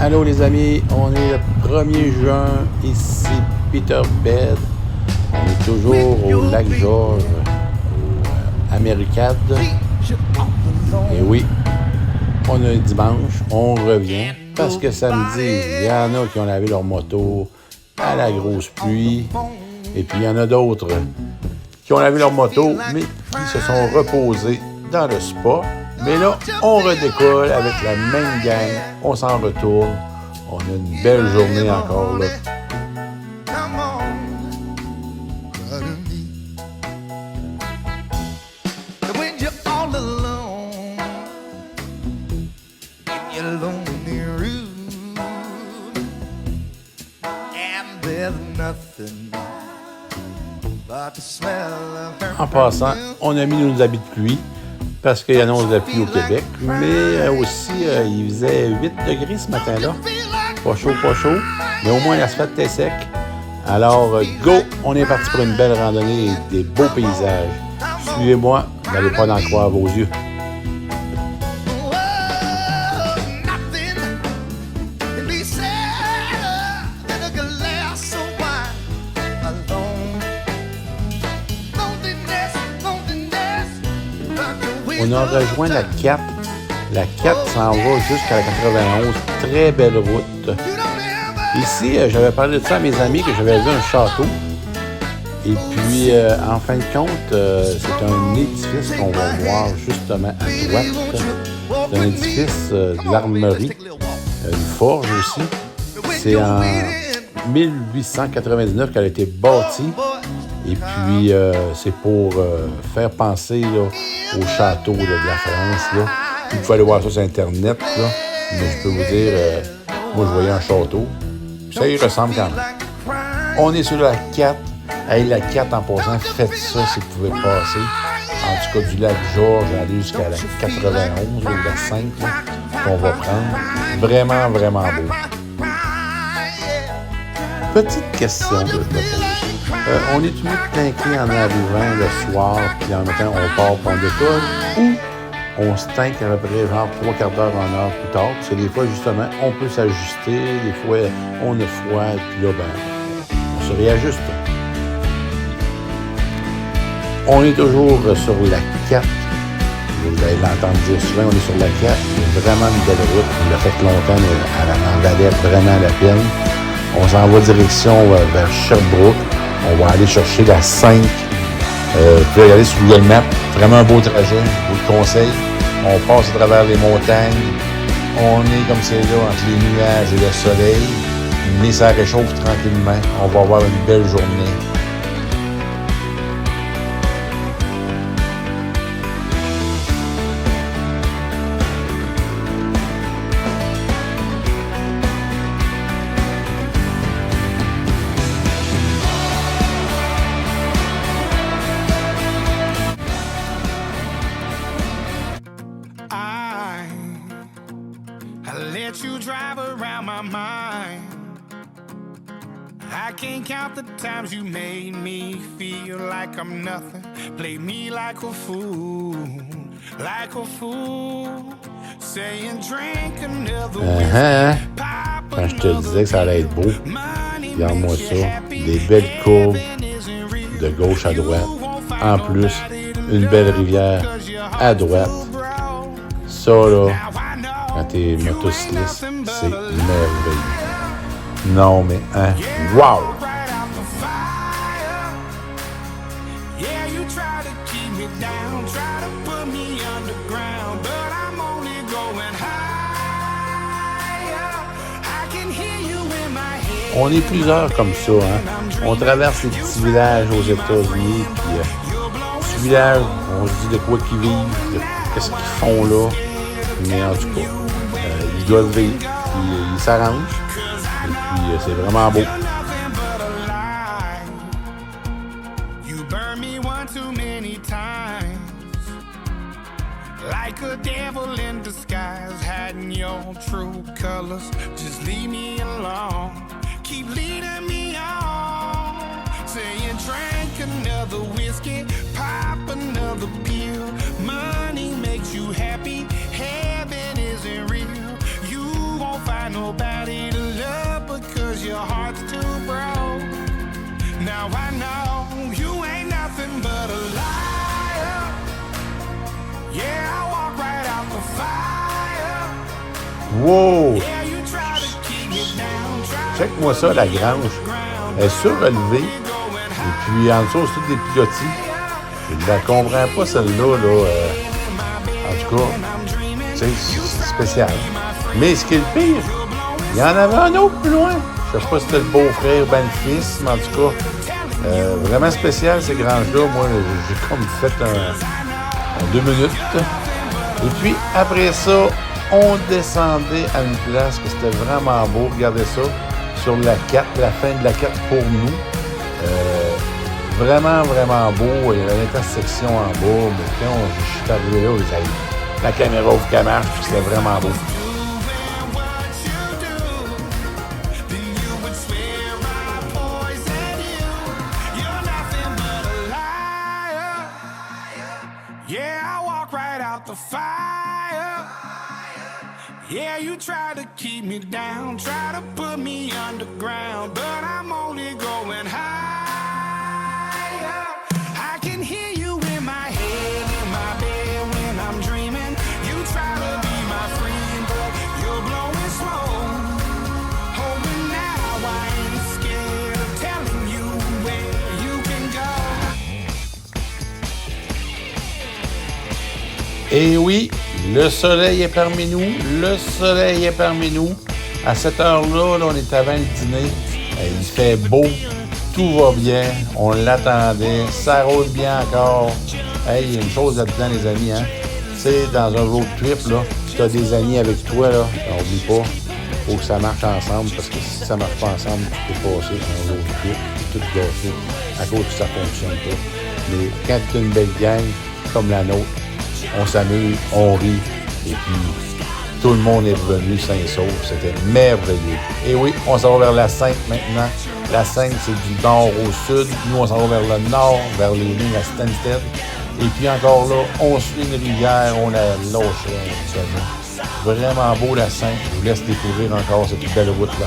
Allô les amis, on est le 1er juin, ici Peter Bed. On est toujours au lac Georges, au Américade. Et oui, on a un dimanche, on revient parce que samedi, il y en a qui ont lavé leur moto à la grosse pluie. Et puis il y en a d'autres qui ont lavé leur moto, mais qui se sont reposés dans le spa. Mais là, on redécolle avec la même gang, on s'en retourne. On a une belle journée encore là. En passant, on a mis nos habits de pluie parce qu'il annonce la pluie au Québec, mais aussi il faisait 8 degrés ce matin-là. Pas chaud, mais au moins l'asphalte est sec. Alors, go! On est parti pour une belle randonnée et des beaux paysages. Suivez-moi, vous n'allez pas en croire vos yeux. On a rejoint la 4. La 4 s'en va jusqu'à la 91. Très belle route. Ici, j'avais parlé de ça à mes amis, que j'avais vu un château. Et puis, en fin de compte, c'est un édifice qu'on va voir justement à droite. C'est un édifice de l'armerie, une forge aussi. C'est en 1899 qu'elle a été bâtie. Et puis, c'est pour faire penser là, au château là, de la France. Là. Vous pouvez aller voir ça sur Internet. Là. Mais je peux vous dire, moi, je voyais un château. Ça y ressemble quand même. On est sur la 4. Hey, la 4, en passant, faites ça si vous pouvez passer. En tout cas, du lac Georges, aller jusqu'à la 91 ou la 5 là, qu'on va prendre. Vraiment, vraiment beau. Petite question de pose. On est mieux de tanker en arrivant le soir, puis en mettant on part pour l'école, ou on se tank à peu près genre 3 quarts d'heure, 1 heure plus tard, parce que des fois, justement, on peut s'ajuster, des fois, on a froid, puis là, ben, on se réajuste. On est toujours sur la 4. Vous allez l'entendre dire souvent, on est sur la 4. C'est vraiment une belle route. On l'a fait longtemps, mais elle en valait vraiment la peine. On s'en va direction vers Sherbrooke. On va aller chercher la 5. Vous pouvez regarder sur Google Maps. Vraiment un beau trajet. Je vous le conseille. On passe à travers les montagnes. On est comme c'est là entre les nuages et le soleil. Mais ça réchauffe tranquillement. On va avoir une belle journée. Let you drive around my mind. I can't count the times you made me feel like I'm nothing. Play me like a fool, like a fool. Saying drink another whiskey. Quand je te disais que ça allait être beau, regarde-moi ça. Des belles courbes de gauche à droite. En plus, une belle rivière à droite. Ça, là, quand t'es motocycliste, c'est merveilleux. Non, mais, hein, wow! On est plusieurs comme ça, hein. On traverse les petits villages aux États-Unis, puis petits villages, on se dit de quoi qu'ils vivent, qu'est-ce qu'ils font là. Mais en tout cas, ils doivent vivre, puis ils s'arrangent, et puis c'est vraiment beau. Like a devil in disguise, hiding your true colors. Just leave me alone. Keep leading me on. Saying drink another whiskey, pop another pill. Money makes you happy, heaven isn't real. You won't find nobody Wow! Check-moi ça, la grange. Elle est surélevée. Et puis, en dessous, c'est toutes des pilotis. Je ne la comprends pas, celle-là. En tout cas, c'est spécial. Mais ce qui est le pire, il y en avait un autre plus loin. Je ne sais pas si c'était le beau-frère ou bien le fils, mais en tout cas, vraiment spécial, ces granges-là. Moi, j'ai comme fait en 2 minutes. Et puis, après ça, on descendait à une place que c'était vraiment beau. Regardez ça, sur la 4, la fin de la 4 pour nous. Vraiment, vraiment beau. Il y avait une intersection en bas. Mais quand je suis arrivé là, la caméra ouvre qu'elle marche, puis c'était vraiment beau. Yeah, you try to keep me down, try to put me underground, but I'm only going higher. I can hear you in my head, in my bed when I'm dreaming. You try to be my friend, but you're blowing smoke. Oh, but now I ain't scared of telling you where you can go. Et oui, le soleil est parmi nous. Le soleil est parmi nous. À cette heure-là, là, on est avant le dîner. Il fait beau. Tout va bien. On l'attendait. Ça roule bien encore. Hey, il y a une chose là-dedans, les amis. Hein? Tu sais, dans un road trip, là, si tu as des amis avec toi, là, n'oublie pas, il faut que ça marche ensemble. Parce que si ça ne marche pas ensemble, tu peux passer un road trip. Tu peux tout gâcher à cause que ça ne fonctionne pas. Mais quand tu as une belle gang comme la nôtre, on s'amuse, on rit, et puis tout le monde est revenu sain et sauf. C'était merveilleux. Et oui, on s'en va vers la Sainte maintenant. La Sainte, c'est du nord au sud. Nous, on s'en va vers le nord, vers les lignes à Stansted. Et puis encore là, on suit une rivière, on la lâche actuellement. Vraiment beau, la Sainte. Je vous laisse découvrir encore cette belle route-là.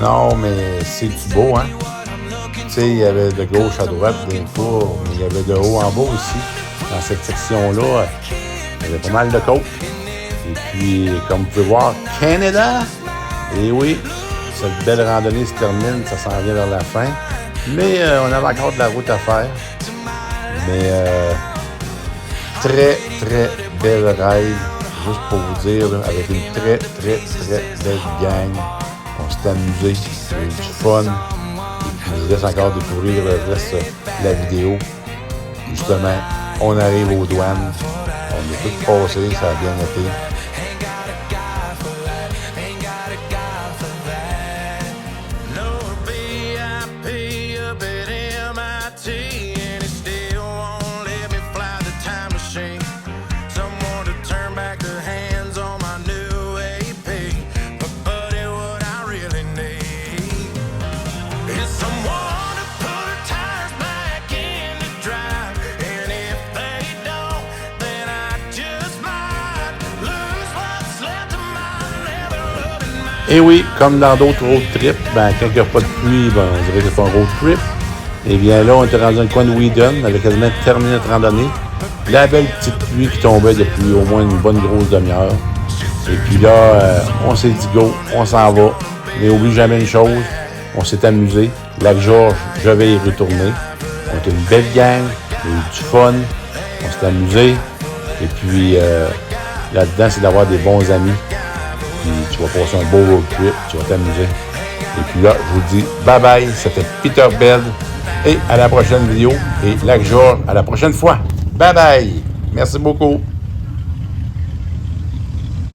Non, mais c'est du beau, hein? Tu sais, il y avait de gauche à droite des fois, mais il y avait de haut en bas aussi. Dans cette section-là, il y avait pas mal de côtes. Et puis, comme vous pouvez voir, Canada! Et oui, cette belle randonnée se termine, ça s'en vient vers la fin. Mais on avait encore de la route à faire. Mais très, très belle ride, juste pour vous dire, là, avec une très, très, très belle gang. On s'est amusé, il y a eu du fun. Et puis, je vous laisse encore découvrir le reste de la vidéo. Justement, on arrive aux douanes. On est tout passé, ça a bien été. Et oui, comme dans d'autres road trips, ben, quand il n'y a pas de pluie, ben, on dirait que c'est pas un road trip. Et bien là, on était rendu dans le coin de Whedon, on avait quasiment terminé notre randonnée. La belle petite pluie qui tombait depuis au moins une bonne grosse demi-heure. Et puis là, on s'est dit go, on s'en va. Mais oublie jamais une chose, on s'est amusé. Lac-Georges, je vais y retourner. On était une belle gang, il y a eu du fun, on s'est amusé. Et puis là-dedans, c'est d'avoir des bons amis. Puis tu vas passer un beau road trip, tu vas t'amuser. Et puis là, je vous dis bye bye, c'était Peter Bed. Et à la prochaine vidéo. Et Lac-Georges, à la prochaine fois. Bye bye. Merci beaucoup.